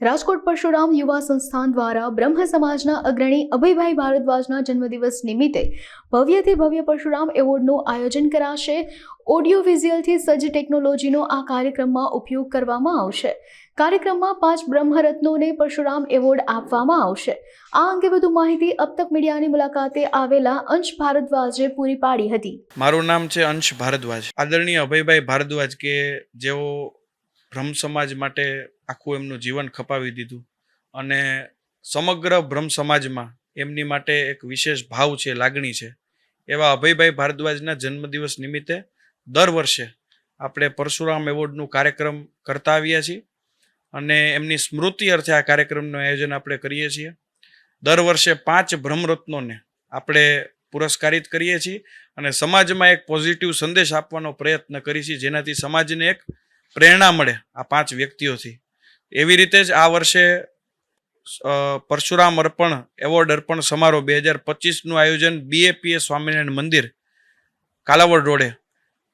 રાજકોટ પરશુરામ યુવા સંસ્થાન દ્વારા બ્રહ્મ સમાજના અગ્રણી અભયભાઈ ભારદ્વાજના જન્મદિવસ નિમિત્તે ભવ્યથી ભવ્ય પરશુરામ એવોર્ડનું આયોજન કરાશે। ઓડિયો વિઝ્યુઅલથી સજ્જ ટેકનોલોજીનો આ કાર્યક્રમમાં ઉપયોગ કરવામાં આવશે। કાર્યક્રમમાં 5 બ્રહ્મરત્નોને પરશુરામ એવોર્ડ આપવામાં આવશે। આ અંગે વધુ માહિતી અબ તક મીડિયાની મુલાકાતે આવેલા અંશ ભારદ્વાજે પૂરી પાડી હતી। મારું નામ છે અંશ ભારદ્વાજ। આદરણીય અભયભાઈ ભારદ્વાજ કે જેઓ બ્રહ્મ સમાજ માટે આખું એમનું જીવન ખપાવી દીધું અને સમગ્ર બ્રહ્મ સમાજમાં એમની માટે એક વિશેષ ભાવ છે, લાગણી છે, એવા અભયભાઈ ભારદ્વાજના જન્મદિવસ નિમિત્તે દર વર્ષે આપણે પરશુરામ એવોર્ડનું કાર્યક્રમ કરતા આવ્યા છીએ અને એમની સ્મૃતિ અર્થે આ કાર્યક્રમનું આયોજન આપણે કરીએ છીએ। દર વર્ષે 5 બ્રહ્મરત્નોને આપણે પુરસ્કારિત કરીએ છીએ અને સમાજમાં એક પોઝિટિવ સંદેશ આપવાનો પ્રયત્ન કરીએ છીએ, જેનાથી સમાજને એક પ્રેરણા મળે આ 5 વ્યક્તિઓથી। એવી રીતે જ આ વર્ષે પરશુરામ અર્પણ એવોર્ડ અર્પણ સમારોહ 2025નું આયોજન BAPS સ્વામિનારાયણ મંદિર કાલાવડ રોડે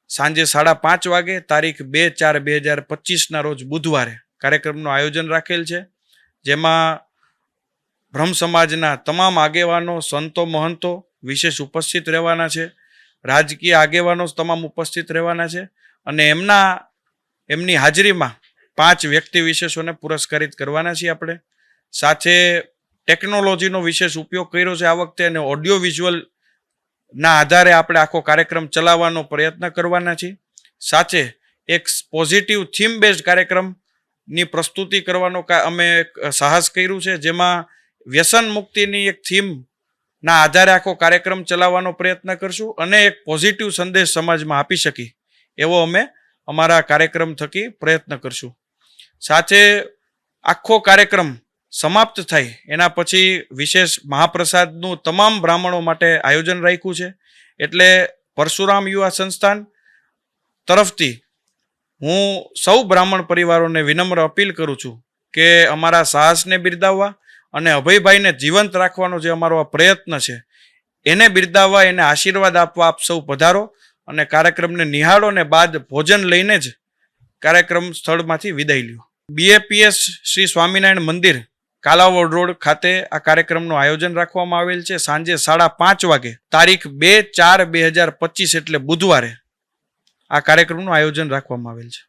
સાંજે 5:30 વાગે તારીખ 2/4/2025ના રોજ બુધવારે કાર્યક્રમનું આયોજન રાખેલ છે, જેમાં બ્રહ્મ સમાજના તમામ આગેવાનો, સંતો, મહંતો વિશેષ ઉપસ્થિત રહેવાના છે। રાજકીય આગેવાનો તમામ ઉપસ્થિત રહેવાના છે અને એમની હાજરીમાં 5 વ્યક્તિ વિશેષોને પુરસ્કારિત કરવાના છીએ આપણે। સાથે ટેકનોલોજીનો વિશેષ ઉપયોગ કર્યો છે આ વખતે અને ઓડિયો વિઝ્યુઅલના આધારે આપણે આખો કાર્યક્રમ ચલાવવાનો પ્રયત્ન કરવાના છીએ। સાથે એક પોઝિટિવ થીમ બેઝડ કાર્યક્રમની પ્રસ્તુતિ કરવાનો અમે સાહસ કર્યું છે, જેમાં વ્યસન મુક્તિની એક થીમના આધારે આખો કાર્યક્રમ ચલાવવાનો પ્રયત્ન કરશું અને એક પોઝિટિવ સંદેશ સમાજમાં આપી શકી એવો અમે અમારા કાર્યક્રમ થકી પ્રયત્ન કરશું। સાથે આખો કાર્યક્રમ સમાપ્ત થાય એના પછી વિશેષ મહાપ્રસાદનું તમામ બ્રાહ્મણો માટે આયોજન રાખ્યું છે। એટલે પરશુરામ યુવા સંસ્થાન તરફથી હું સૌ બ્રાહ્મણ પરિવારોને વિનમ્ર અપીલ કરું છું કે અમારા સાહસને બિરદાવવા અને અભયભાઈને જીવંત રાખવાનો જે અમારો આ પ્રયત્ન છે એને બિરદાવવા, એને આશીર્વાદ આપવા આપ સૌ પધારો અને કાર્યક્રમને નિહાળો ને બાદ ભોજન લઈને જ કાર્યક્રમ સ્થળમાંથી વિદાય લ્યો। BAPS શ્રી સ્વામિનારાયણ મંદિર કાલાવડ રોડ ખાતે આ કાર્યક્રમનું આયોજન રાખવામાં આવેલ છે। સાંજે 5:30 વાગે તારીખ 2/4/2025 એટલે બુધવારે આ કાર્યક્રમનું આયોજન રાખવામાં આવેલ છે।